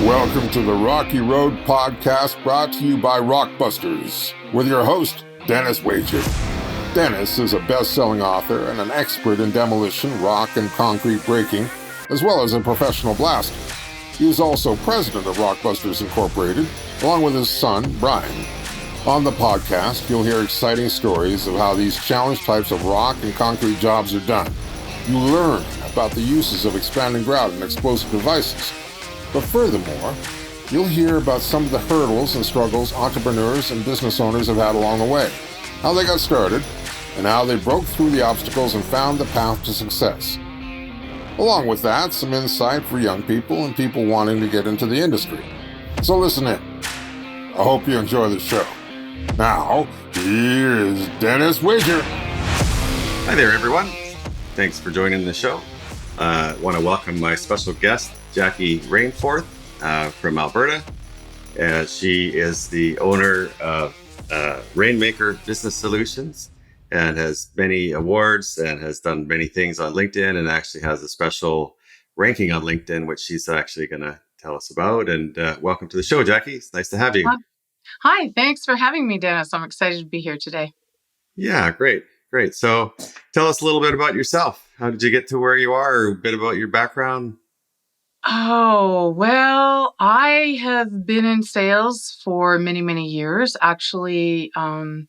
Welcome to the Rocky Road Podcast, brought to you by Rockbusters, with your host, Dennis Wager. Dennis is a best-selling author and an expert in demolition, rock, and concrete breaking, as well as a professional blaster. He is also president of Rockbusters Incorporated, along with his son, Brian. On the podcast, you'll hear exciting stories of how these challenge types of rock and concrete jobs are done. You learn about the uses of expanding grout and explosive devices. But furthermore, you'll hear about some of the hurdles and struggles entrepreneurs and business owners have had along the way, how they got started, and how they broke through the obstacles and found the path to success. Along with that, some insight for young people and people wanting to get into the industry. So listen in. I hope you enjoy the show. Now, here is Dennis Wager. Hi there, everyone. Thanks for joining the show. I want to welcome my special guest, Jackie Rainforth from Alberta. She is the owner of Rainmaker Business Solutions and has many awards and has done many things on LinkedIn and actually has a special ranking on LinkedIn, which she's actually going to tell us about. And welcome to the show, Jackie. It's nice to have you. Hi, thanks for having me, Dennis. I'm excited to be here today. Yeah, great. So tell us a little bit about yourself. How did you get to where you are, or a bit about your background? Oh, well, I have been in sales for many, many years. Actually, I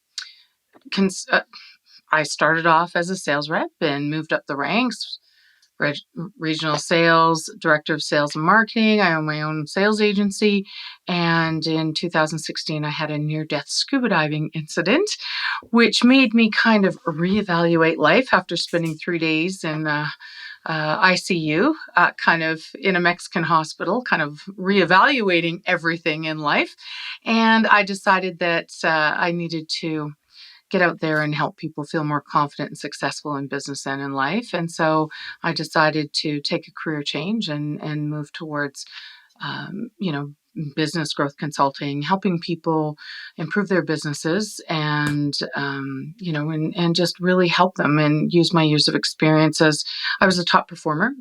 started off as a sales rep and moved up the ranks. Regional sales, director of sales and marketing. I own my own sales agency. And in 2016, I had a near-death scuba diving incident, which made me kind of reevaluate life after spending 3 days in ICU, kind of in a Mexican hospital, kind of reevaluating everything in life. And I decided that I needed to get out there and help people feel more confident and successful in business and in life. And so I decided to take a career change and move towards, business growth consulting, helping people improve their businesses and just really help them and use my years of experience as I was a top performer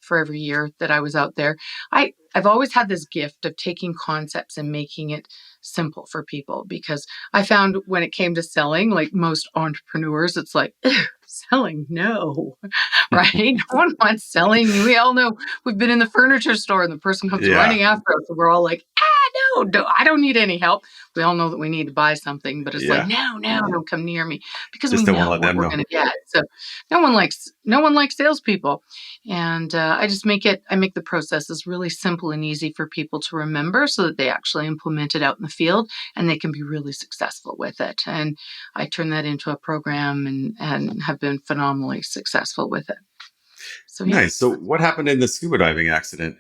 for every year that I was out there. I've always had this gift of taking concepts and making it simple for people, because I found when it came to selling, like most entrepreneurs, it's like, selling, no, right? No one wants selling. We all know we've been in the furniture store and the person comes running after us and we're all like, no, I don't need any help. We all know that we need to buy something, but it's like, no, don't come near me, because Just we know what we're going to get. So no one likes salespeople. And I make the processes really simple and easy for people to remember so that they actually implement it out in the field and they can be really successful with it. And I turn that into a program and have been phenomenally successful with it. So yeah. Nice. So what happened in the scuba diving accident?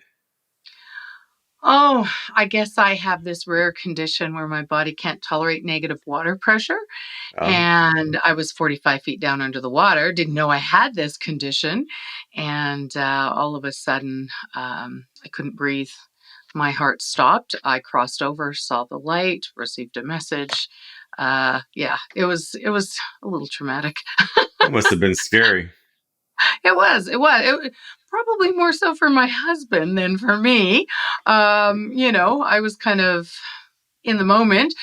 Oh, I guess I have this rare condition where my body can't tolerate negative water pressure. And I was 45 feet down under the water, didn't know I had this condition. And all of a sudden, I couldn't breathe. My heart stopped. I crossed over, saw the light, received a message. It was a little traumatic. It must have been scary. It was probably more so for my husband than for me. I was kind of in the moment.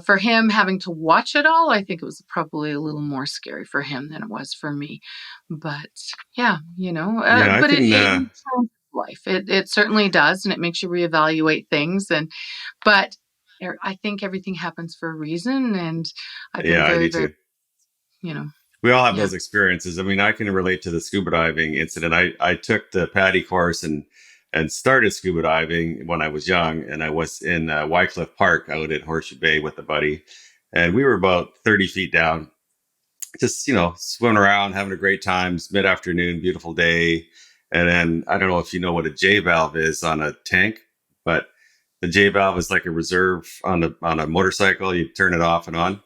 For him, having to watch it all, I think it was probably a little more scary for him than it was for me. But it changes life. It certainly does, and it makes you reevaluate things. But I think everything happens for a reason, and I've been very, very, We all have those experiences. I mean, I can relate to the scuba diving incident. I took the PADI course and started scuba diving when I was young. And I was in Wycliffe Park out at Horseshoe Bay with a buddy. And we were about 30 feet down, just, swimming around, having a great time. It's mid-afternoon, beautiful day. And then I don't know if you know what a J valve is on a tank, but the J valve is like a reserve on a motorcycle. You turn it off and on.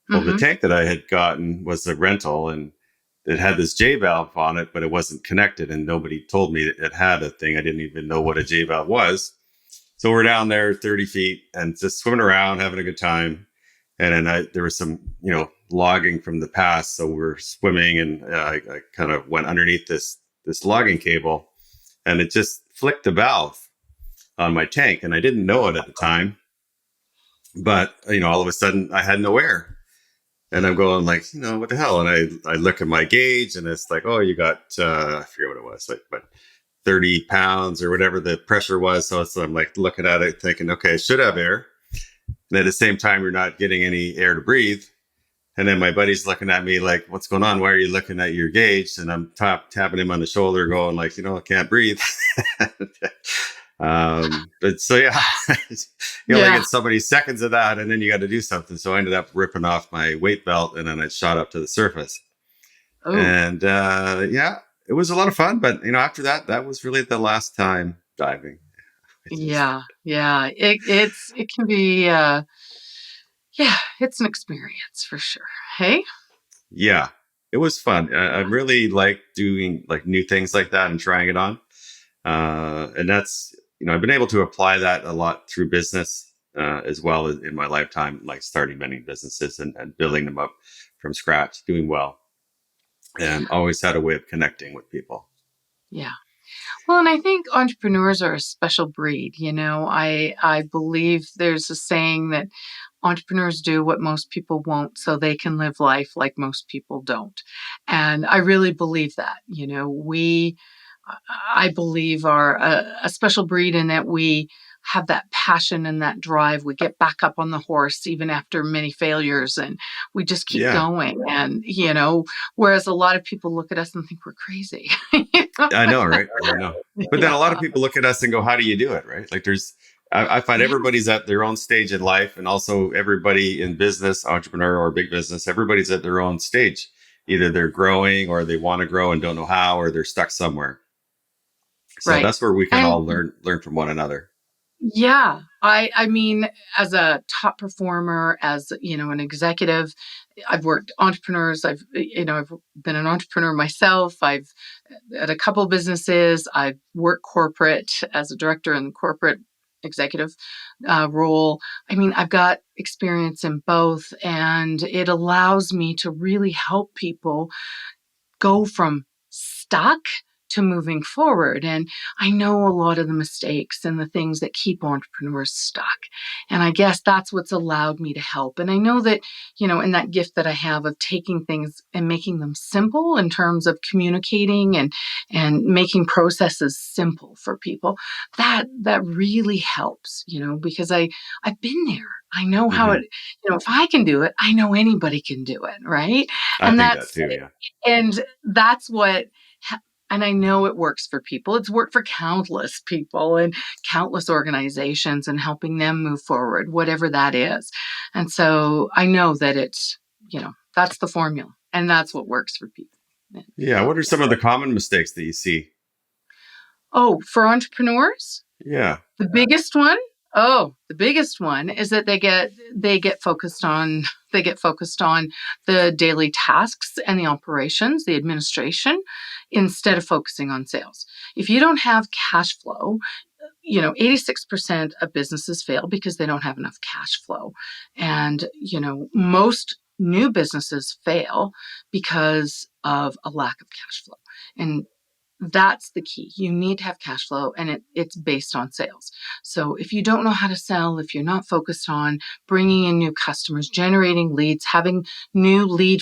Well, the tank that I had gotten was a rental, and it had this J valve on it, but it wasn't connected, and nobody told me that it had a thing. I didn't even know what a J valve was. So we're down there 30 feet and just swimming around, having a good time. And then there was some, logging from the past. So we're swimming, and I kind of went underneath this logging cable, and it just flicked the valve. on my tank, and I didn't know it at the time. But all of a sudden, I had no air, and I'm going like, what the hell? And I look at my gauge, and it's like, oh, you got I forget what it was, like, but 30 pounds or whatever the pressure was. So I'm like looking at it, thinking, okay, I should have air. And at the same time, you're not getting any air to breathe. And then my buddy's looking at me like, what's going on? Why are you looking at your gauge? And I'm tapping him on the shoulder going like, I can't breathe. But so, yeah, you only get so many seconds of that, and then you got to do something. So I ended up ripping off my weight belt, and then I shot up to the surface. Ooh. And it was a lot of fun. But, after that was really the last time diving. Yeah. It can be, it's an experience for sure. Hey? Yeah, it was fun. I really like doing like new things like that and trying it on. And that's, I've been able to apply that a lot through business as well as in my lifetime, like starting many businesses and building them up from scratch, doing well, and always had a way of connecting with people. Yeah. Well, and I think entrepreneurs are a special breed. I believe there's a saying that entrepreneurs do what most people won't so they can live life like most people don't. And I really believe that. I believe, are a special breed in that we have that passion and that drive. We get back up on the horse even after many failures, and we just keep going. And, whereas a lot of people look at us and think we're crazy. I know, right? I know. But then a lot of people look at us and go, how do you do it? Right? Like I find everybody's at their own stage in life, and also everybody in business, entrepreneur or big business, everybody's at their own stage. Either they're growing or they want to grow and don't know how, or they're stuck somewhere. So that's where we can all learn from one another. Yeah. I mean, as a top performer, as, an executive, I've worked entrepreneurs. I've been an entrepreneur myself. I've had a couple businesses. I've worked corporate as a director in the corporate executive role. I mean, I've got experience in both, and it allows me to really help people go from stuck to moving forward. And I know a lot of the mistakes and the things that keep entrepreneurs stuck. And I guess that's what's allowed me to help. And I know that, in that gift that I have of taking things and making them simple in terms of communicating and making processes simple for people, that really helps, because I've been there. I know how it, if I can do it, I know anybody can do it. Right. I think that too. Yeah. And that's what, and I know it works for people. It's worked for countless people and countless organizations and helping them move forward, whatever that is. And so I know that it's, that's the formula, and that's what works for people. Yeah. What are some of the common mistakes that you see? Oh, for entrepreneurs? Yeah. The biggest one? Oh, the biggest one is that they get focused on the daily tasks and the operations, the administration, instead of focusing on sales. If you don't have cash flow, 86% of businesses fail because they don't have enough cash flow. And, most new businesses fail because of a lack of cash flow. And that's the key. You need to have cash flow, and it's based on sales. So if you don't know how to sell, if you're not focused on bringing in new customers, generating leads, having new lead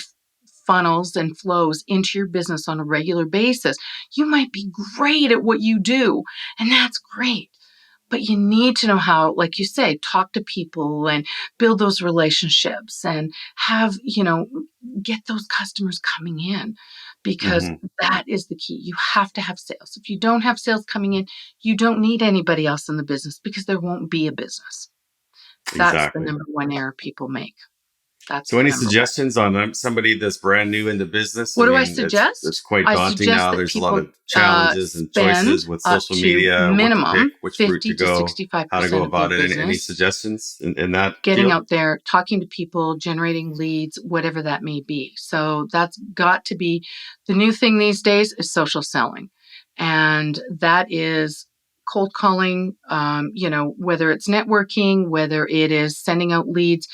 funnels and flows into your business on a regular basis, you might be great at what you do, and that's great. But you need to know how, like you say, talk to people and build those relationships and have, get those customers coming in, because that is the key. You have to have sales. If you don't have sales coming in, you don't need anybody else in the business, because there won't be a business. That's the number one error people make. So any suggestions on somebody that's brand new into business? What do I suggest? It's quite daunting now. There's a lot of challenges and choices with social media, minimum, what to pick, which route to go, how to go about it. Any suggestions in that? Getting out there, talking to people, generating leads, whatever that may be. So that's got to be the new thing these days, is social selling. And that is cold calling, whether it's networking, whether it is sending out leads.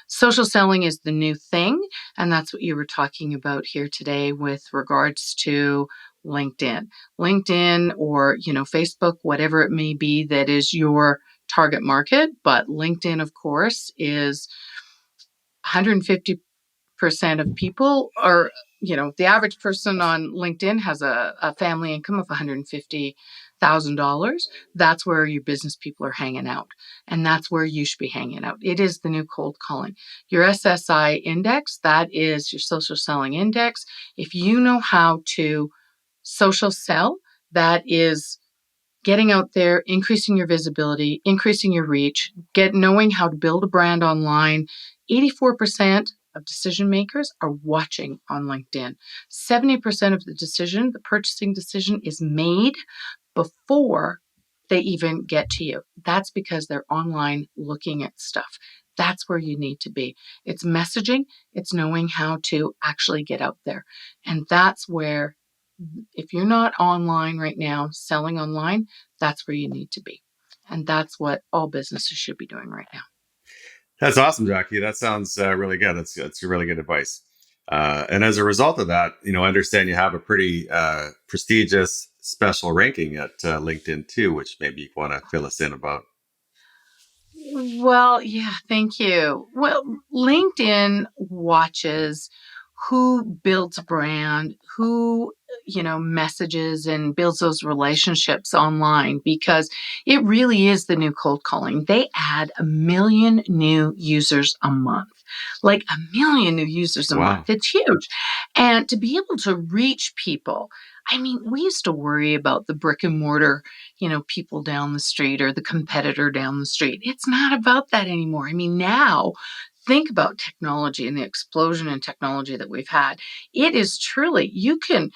Social selling is the new thing, and that's what you were talking about here today with regards to LinkedIn. LinkedIn or, Facebook, whatever it may be that is your target market. But LinkedIn, of course, is 150% of people are, the average person on LinkedIn has a family income of $150,000. That's where your business people are hanging out. And that's where you should be hanging out. It is the new cold calling. Your SSI index, that is your social selling index. If you know how to social sell, that is getting out there, increasing your visibility, increasing your reach, knowing how to build a brand online. 84% of decision makers are watching on LinkedIn. 70% of the purchasing decision is made before they even get to you. That's because they're online looking at stuff. That's where you need to be. It's messaging, it's knowing how to actually get out there. And that's where, if you're not online right now, selling online, that's where you need to be. And that's what all businesses should be doing right now. That's awesome, Jackie. That sounds really good. That's really good advice. And as a result of that, I understand you have a pretty prestigious special ranking at LinkedIn too, which maybe you want to fill us in about. Well, yeah, thank you. Well, LinkedIn watches who builds a brand, who, messages and builds those relationships online, because it really is the new cold calling. They add 1 million new users a month, like 1 million new users a month. It's huge. And to be able to reach people, I mean, we used to worry about the brick and mortar, people down the street or the competitor down the street. It's not about that anymore. I mean, now think about technology and the explosion in technology that we've had. It is truly, you can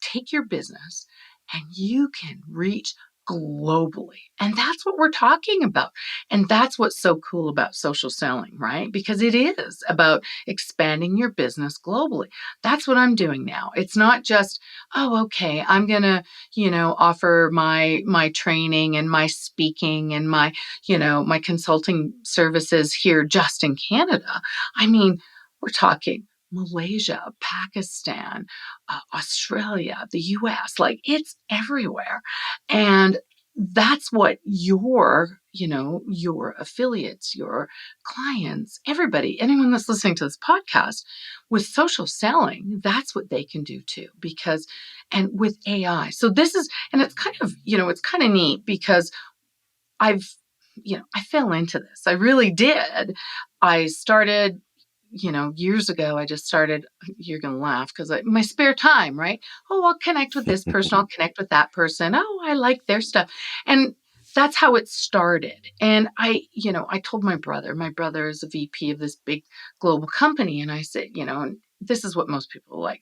take your business and you can reach globally. And that's what we're talking about. And that's what's so cool about social selling, right? Because it is about expanding your business globally. That's what I'm doing now. It's not just, oh, okay, I'm going to, offer my training and my speaking and my, my consulting services here just in Canada. I mean, we're talking Malaysia, Pakistan, Australia, the US, like it's everywhere. And that's what your affiliates, your clients, everybody, anyone that's listening to this podcast with social selling, that's what they can do too, and with AI. So and it's kind of, it's kind of neat because I fell into this. I really did. I started, years ago, I just started, you're going to laugh because my spare time, right? Oh, I'll connect with this person. I'll connect with that person. Oh, I like their stuff. And that's how it started. And I told my brother is a VP of this big global company. And I said, and this is what most people are like,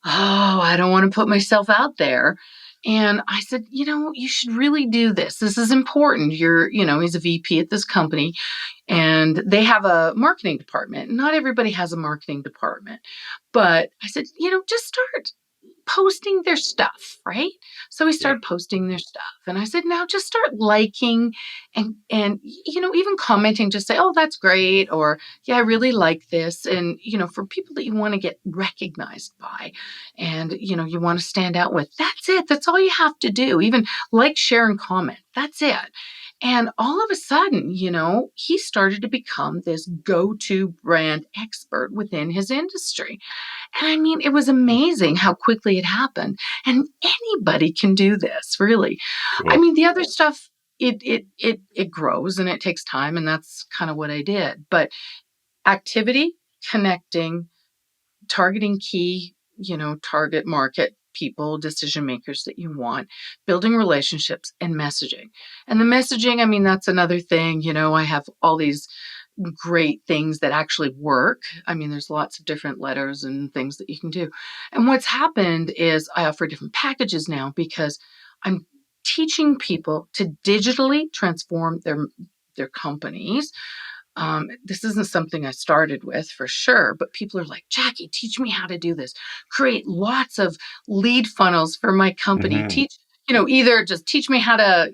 oh, I don't want to put myself out there. And I said, you should really do this. This is important. He's a VP at this company and they have a marketing department. Not everybody has a marketing department, but I said, just start posting their stuff, right? So we started posting their stuff. And I said, now just start liking and even commenting, just say, oh, that's great. Or, yeah, I really like this. And, for people that you want to get recognized by and, you want to stand out with, that's it. That's all you have to do. Even like, share, and comment. That's it. And all of a sudden, he started to become this go-to brand expert within his industry. And I mean, it was amazing how quickly it happened. And anybody can do this, really. Cool. I mean, the other stuff, it grows and it takes time. And that's kind of what I did. But activity, connecting, targeting key, target market people, decision makers that you want, building relationships and messaging. And the messaging, I mean, that's another thing. I have all these great things that actually work. I mean, there's lots of different letters and things that you can do. And what's happened is I offer different packages now because I'm teaching people to digitally transform their companies. This isn't something I started with for sure, but people are like, Jackie, teach me how to do this. Create lots of lead funnels for my company. Mm-hmm. Teach, either just teach me how to,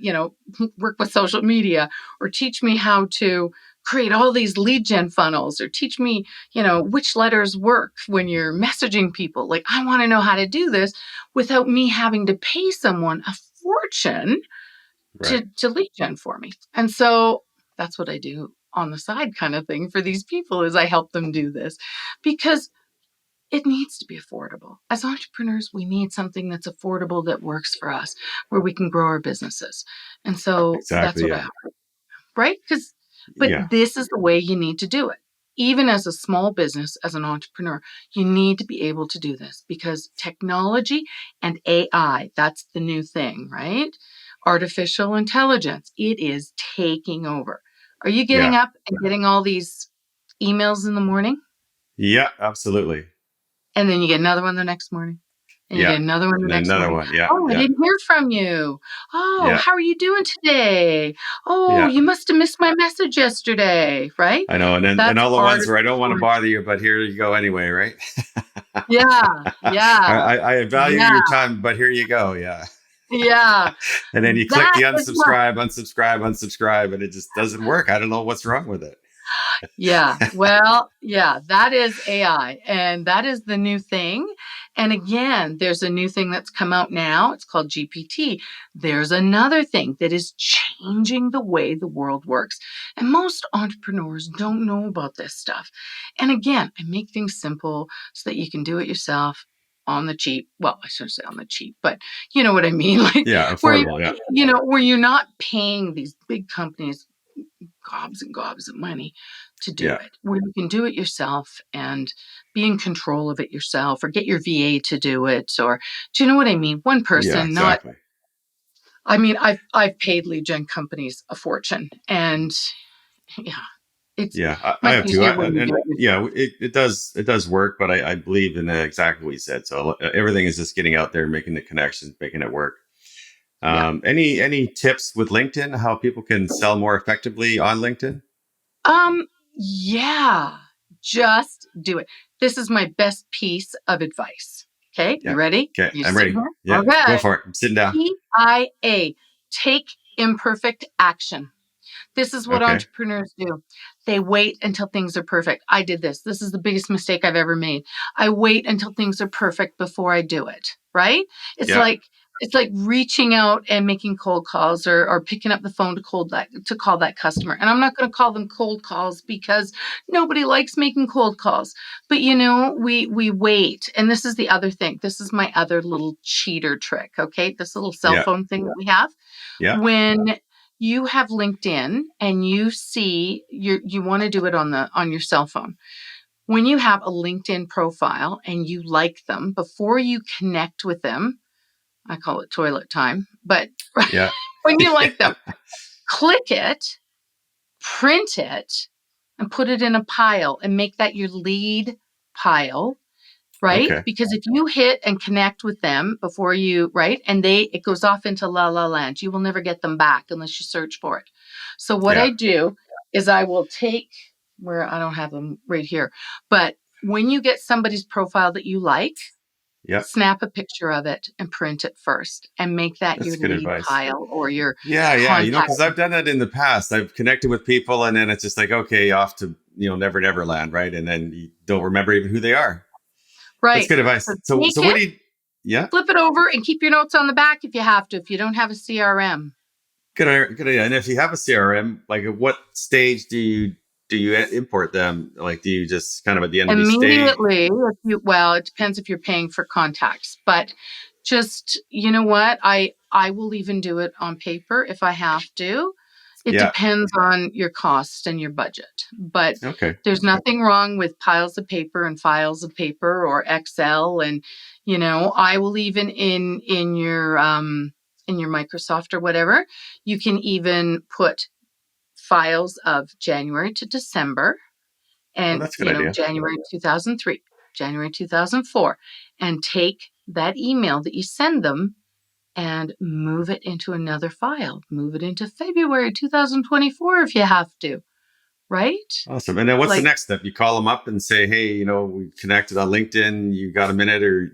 work with social media or teach me how to create all these lead gen funnels or teach me, which letters work when you're messaging people. Like, I want to know how to do this without me having to pay someone a fortune Right. to lead gen for me. And so that's what I do on the side kind of thing for these people is I help them do this because it needs to be affordable. As entrepreneurs, we need something that's affordable that works for us, where we can grow our businesses. And so that's Exactly. what I Yeah. offer, right? But Yeah. this is the way you need to do it. Even as a small business, as an entrepreneur, you need to be able to do this because technology and AI, that's the new thing, right? Artificial intelligence, it is taking over. Are you getting Yeah. up and getting all these emails in the morning? Yeah. Absolutely. And then you get another one the next morning. And you Yeah. get another one the And next another morning. one. Yeah. Oh, I Yeah. didn't hear from you. Oh, Yeah. how are you doing today? Oh, Yeah. you must have missed my message yesterday, right? I know. And That's all the ones where I don't want to artificial. bother you, but here you go anyway, right? Yeah, yeah, I value yeah, your time, but here you go. Yeah. yeah. And then you click That the is what. unsubscribe, and it just doesn't work. I don't know what's wrong with it. Yeah, well, yeah, that is AI, and that is the new thing. And again, there's a new thing that's come out now. It's called GPT. There's another thing that is changing the way the world works. And most entrepreneurs don't know about this stuff. And again, I make things simple so that you can do it yourself on the cheap. Well, I shouldn't say on the cheap, but you know what I mean? Like Yeah. where Affordable. Yeah. where you're not paying these big companies gobs and gobs of money to do Yeah. it, where you can do it yourself and be in control of it yourself or get your VA to do it. Or do you know what I mean? One Yeah. person, not, Exactly. I mean, I've paid lead gen companies a fortune and yeah, it's Yeah. I much have to. easier when you And do it yourself. yeah, it does work, but I believe in exactly what you said. So everything is just getting out there, making the connections, making it work. Yeah. Any tips with LinkedIn, how people can sell more effectively on LinkedIn? Um, yeah, just do it. This is my best piece of advice. Okay, you Yeah. ready? Okay. You I'm sit ready. here. Yeah. Go Okay. for it. I'm sitting down. TIA, take imperfect action. This is what Okay. entrepreneurs do. They wait until things are perfect. I did this. This is the biggest mistake I've ever made. I wait until things are perfect before I do it, right? It's Yeah. like it's like reaching out and making cold calls or picking up the phone to call that customer. And I'm not going to call them cold calls because nobody likes making cold calls. But we wait. And this is the other thing. This is my other little cheater trick, okay? This little cell Yeah. phone thing that we have. Yeah. When you have LinkedIn and you see you want to do it on your cell phone. When you have a LinkedIn profile and you like them, before you connect with them, I call it toilet time, but Yeah. when you like Yeah. them, click it, print it, and put it in a pile and make that your lead pile, right? Okay. Because if you hit and connect with them before you, right, and it goes off into la la land, you will never get them back unless you search for it. So what Yeah. I do is I will take where I don't have them right here, but when you get somebody's profile that you like, Yeah. snap a picture of it and print it first and make that That's your good lead advice. pile or your Yeah. Yeah. contact. Because I've done that in the past. I've connected with people and then it's just like, okay, off to, never land. Right. And then you don't remember even who they are. That's Right. good So advice. So, take so what it, do you, yeah, flip it over, and keep your notes on the back if you have to, if you don't have a CRM. good idea. And if you have a CRM, like at what stage do you import them? Like, do you just kind of at the end of each stage? Immediately, it depends if you're paying for contacts, but just, you know what? I will even do it on paper if I have to. It Yeah. depends on your cost and your budget, but Okay. there's nothing wrong with piles of paper and files of paper or Excel. And, I will even in your Microsoft or whatever, you can even put files of January to December Oh, and that's a good idea. January 2003, January 2004, and take that email that you send them and move it into another file. Move it into February 2024 if you have to, right? Awesome. And then what's the Like, next step? You call them up and say, hey, we connected on LinkedIn. You got a minute, or if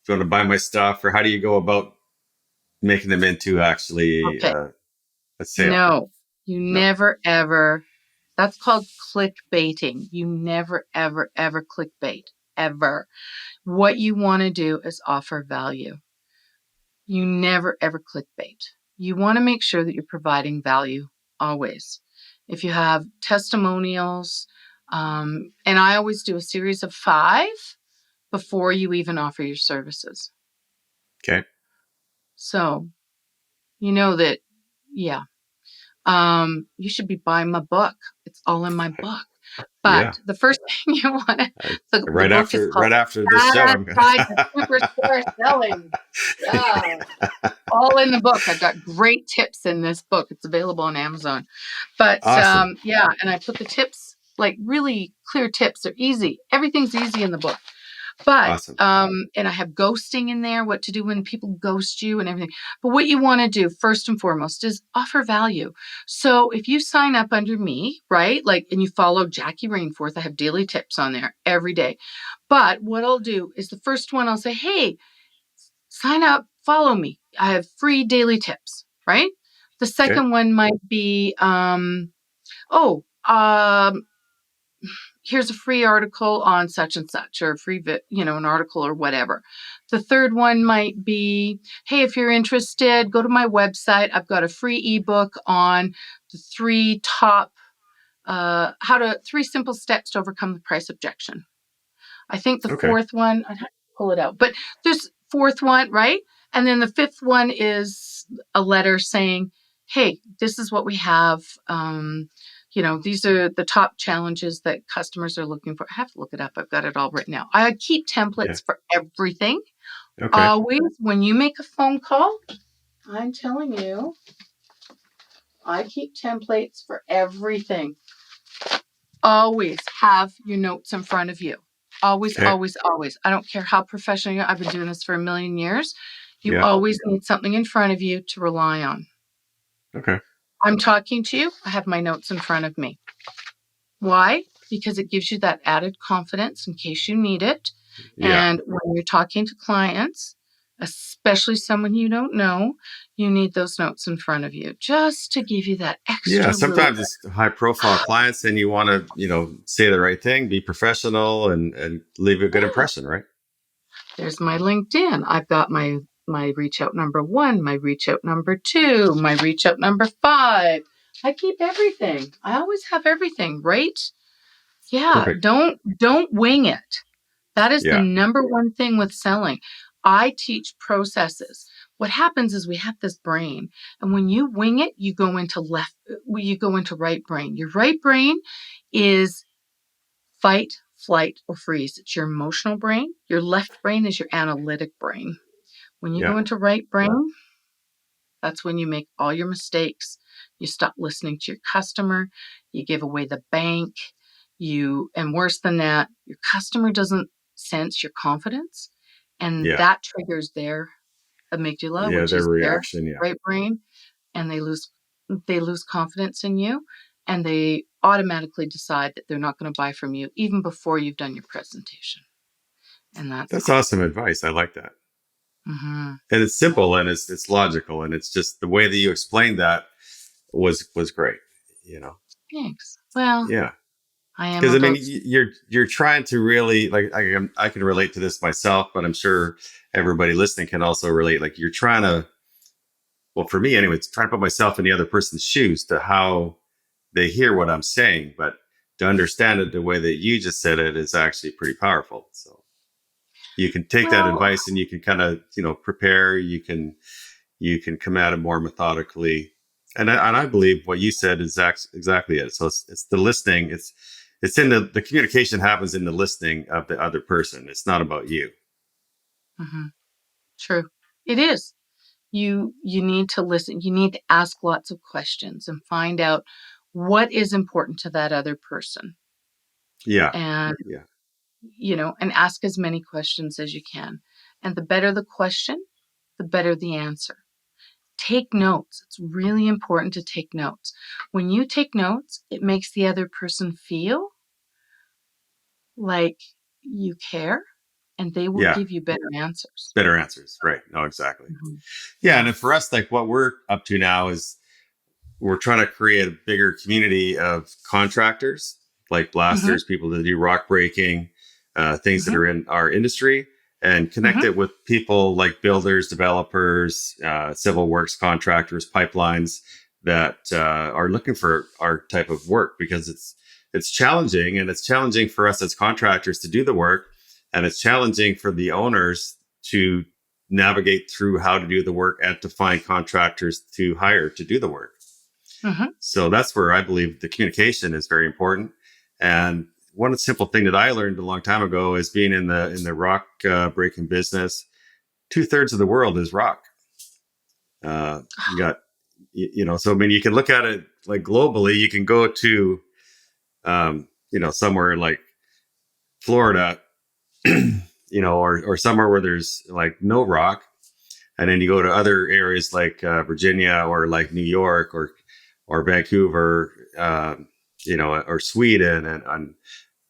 you want to buy my stuff, or how do you go about making them into actually okay, a sale? no, you No. never ever That's called clickbaiting. You never, ever, ever clickbait, ever. What you want to do is offer value. You never, ever clickbait. You want to make sure that you're providing value always. If you have testimonials, and I always do a series of 5 before you even offer your services. Okay. So, you know that, yeah. You should be buying my book. It's all in my book. But Yeah. the first thing you want to, the book is called Right after this show, Badass I'm gonna. Guide to Superstore Selling. Yeah. All in the book. I've got great tips in this book. It's available on Amazon. But Awesome. yeah, and I put the tips, like really clear tips. They're easy. Everything's easy in the book. But Awesome. and I have ghosting in there, what to do when people ghost you and everything. But what you want to do first and foremost is offer value. So if you sign up under me, right? Like, and you follow Jackie Rainforth, I have daily tips on there every day. But what I'll do is the first one I'll say, hey, sign up, follow me. I have free daily tips, right? The Okay. second one might be, here's a free article on such and such, or a free, an article or whatever. The third one might be, hey, if you're interested, go to my website. I've got a free ebook on the 3 top, 3 simple steps to overcome the price objection. I think the Okay. fourth one, I'd have to pull it out, but there's fourth one, right? And then the fifth one is a letter saying, hey, this is what we have. These are the top challenges that customers are looking for. I have to look it up. I've got it all written out. I keep templates for everything. Okay. Always, when you make a phone call, I'm telling you, I keep templates for everything. Always have your notes in front of you. Always, Okay. always, always. I don't care how professional you are. I've been doing this for a million years. You Yeah. always need something in front of you to rely on. Okay. I'm talking to you. I have my notes in front of me. Why? Because it gives you that added confidence in case you need it. Yeah. And when you're talking to clients, especially someone you don't know, you need those notes in front of you just to give you that Yeah. extra little Sometimes it's high profile clients and you want to, say the right thing, be professional and leave a good impression, right? There's my LinkedIn. I've got my reach out number 1, my reach out number 2, my reach out number 5. I keep everything. I always have everything, right? Yeah, Perfect. don't wing it. That is the Yeah. number one thing with selling. I teach processes. What happens is we have this brain, and when you wing it, you go into right brain. Your right brain is fight, flight, or freeze. It's your emotional brain. Your left brain is your analytic brain. When you Yeah. go into right brain, that's when you make all your mistakes. You stop listening to your customer. You give away the bank. And worse than that, your customer doesn't sense your confidence. And Yeah. that triggers their amygdala, Yeah. which Their is their reaction. Yeah. right brain. And they lose confidence in you. And they automatically decide that they're not going to buy from you even before you've done your presentation. And that's That's awesome advice. I like that. mm-hmm. And it's simple and it's logical. And it's just the way that you explained that was great, Thanks. Well, Yeah. I am Because I mean, about you're trying to really like I can relate to this myself, but I'm sure everybody listening can also relate. Like you're trying to, well, for me anyway, it's trying to put myself in the other person's shoes to how they hear what I'm saying, but to understand it the way that you just said it is actually pretty powerful. So you can take that well, advice and you can kind of prepare. You can come at it more methodically, and I believe what you said is exactly it. So it's the listening. It's in the communication happens in the listening of the other person. It's not about you. mm-hmm. True. It is. You need to listen. You need to ask lots of questions and find out what is important to that other person. Yeah, And, yeah, and ask as many questions as you can. And the better the question, the better the answer. Take notes. It's really important to take notes. When you take notes, it makes the other person feel like you care and they will yeah. give you better answers. Better answers, right? No, exactly. Mm-hmm. Yeah, Yeah. and then for us, like what we're up to now is we're trying to create a bigger community of contractors, like blasters, people that do rock breaking, things that are in our industry, and connect it with people like builders, developers, civil works contractors, pipelines that are looking for our type of work, because it's challenging, and it's challenging for us as contractors to do the work, and it's challenging for the owners to navigate through how to do the work and to find contractors to hire to do the work. So that's where I believe the communication is very important. And one simple thing that I learned a long time ago is being in the rock breaking business. 2/3 of the world is rock. You got, so I mean, you can look at it like globally. You can go to, somewhere like Florida, or somewhere where there's like no rock, and then you go to other areas like Virginia or like New York or Vancouver, or Sweden and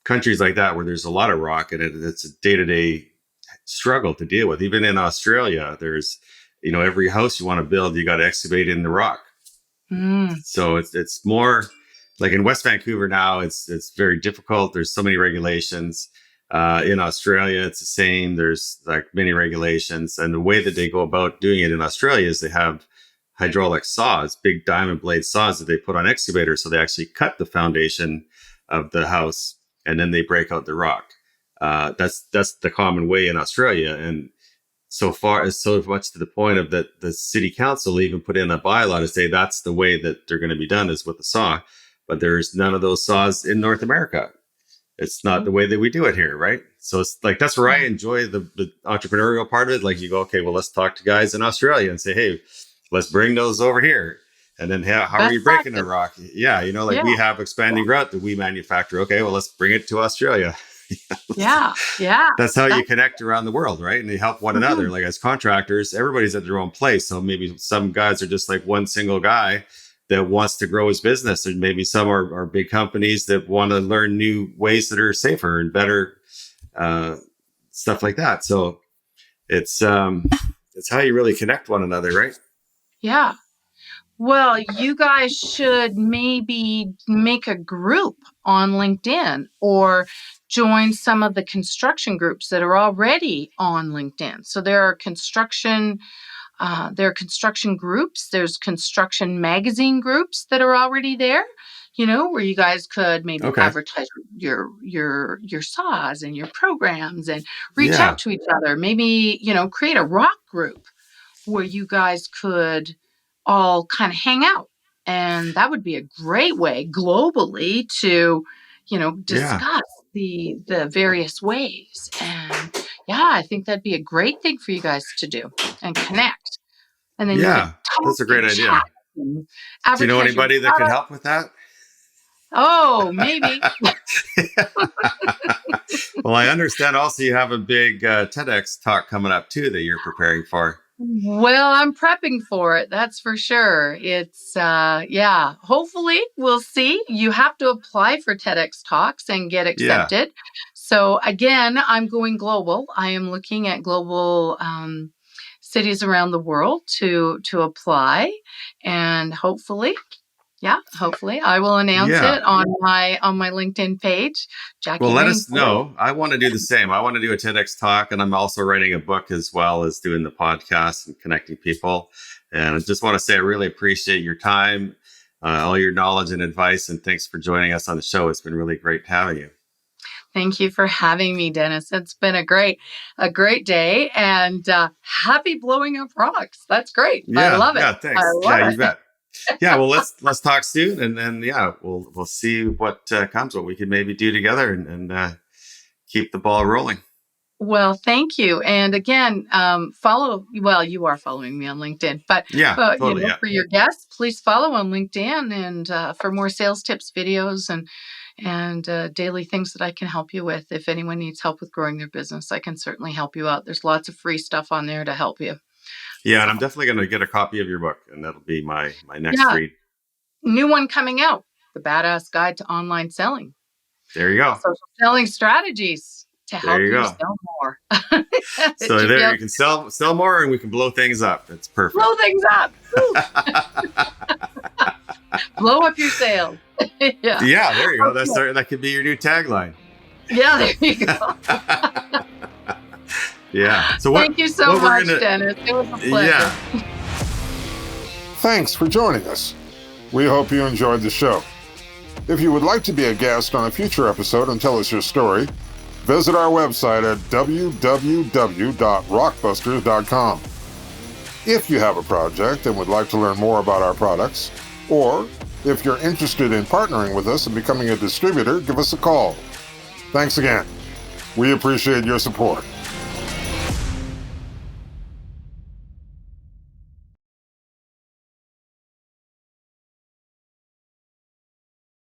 countries like that where there's a lot of rock, and it's a day-to-day struggle to deal with. Even in Australia, there's, every house you want to build, you got to excavate in the rock. So it's more like in West Vancouver now, it's very difficult. There's so many regulations. In Australia, it's the same. There's like many regulations, and the way that they go about doing it in Australia is they have hydraulic saws, big diamond blade saws that they put on excavators. So they actually cut the foundation of the house, and then they break out the rock. That's the common way in Australia. And so much to the point of that the city council even put in a bylaw to say that's the way that they're going to be done, is with the saw. But there's none of those saws in North America. It's not the way that we do it here, right? So it's like, that's where I enjoy the entrepreneurial part of it. Like you go, okay, well, let's talk to guys in Australia and say, hey, let's bring those over here. And then how are you breaking the rock? Yeah, we have expanding grout that we manufacture. Okay, well, let's bring it to Australia. Yeah. That's how you connect around the world, right? And they help one another. Like as contractors, everybody's at their own place. So maybe some guys are just like one single guy that wants to grow his business, and maybe some are big companies that want to learn new ways that are safer and better, stuff like that. So it's how you really connect one another, right? Yeah. Well, you guys should maybe make a group on LinkedIn or join some of the construction groups that are already on LinkedIn. So there are construction groups. There's construction magazine groups that are already there, where you guys could maybe advertise your saws and your programs and reach out to each other. Maybe, create a rock group where you guys could all kind of hang out. And that would be a great way globally to, discuss the various ways. And I think that'd be a great thing for you guys to do and connect. And then you could that's a great idea. Do you know anybody that could help with that? Oh, maybe. Well, I understand also you have a big TEDx talk coming up too that you're preparing for. Well, I'm prepping for it. That's for sure. It's, hopefully we'll see. You have to apply for TEDx talks and get accepted. So again, I'm going global. I am looking at global cities around the world to apply, and hopefully I will announce it on my LinkedIn page. Jackie, well, let us know. I want to do the same. I want to do a TEDx talk, and I'm also writing a book as well as doing the podcast and connecting people. And I just want to say I really appreciate your time, all your knowledge and advice, and thanks for joining us on the show. It's been really great having you. Thank you for having me, Dennis. It's been a great day, and happy blowing up rocks. That's great. I love it. Yeah, thanks. You bet. Well, let's talk soon, and then we'll see what comes. What we can maybe do together and keep the ball rolling. Well, thank you. And again, follow. Well, you are following me on LinkedIn, but totally, for your guests, please follow on LinkedIn and for more sales tips, videos, and daily things that I can help you with. If anyone needs help with growing their business, I can certainly help you out. There's lots of free stuff on there to help you. Yeah, and I'm definitely going to get a copy of your book, and that'll be my next read. New one coming out, The Badass Guide to Online Selling. There you go. Social selling strategies to help you sell more. So there you can sell more, and we can blow things up. It's perfect. Blow things up. Blow up your sales. Yeah. Yeah, there you go. That could be your new tagline. Yeah, there you go. Yeah. So thank you so much, Dennis. It was a pleasure. Yeah. Thanks for joining us. We hope you enjoyed the show. If you would like to be a guest on a future episode and tell us your story, visit our website at www.rockbusters.com. If you have a project and would like to learn more about our products, or if you're interested in partnering with us and becoming a distributor, give us a call. Thanks again. We appreciate your support.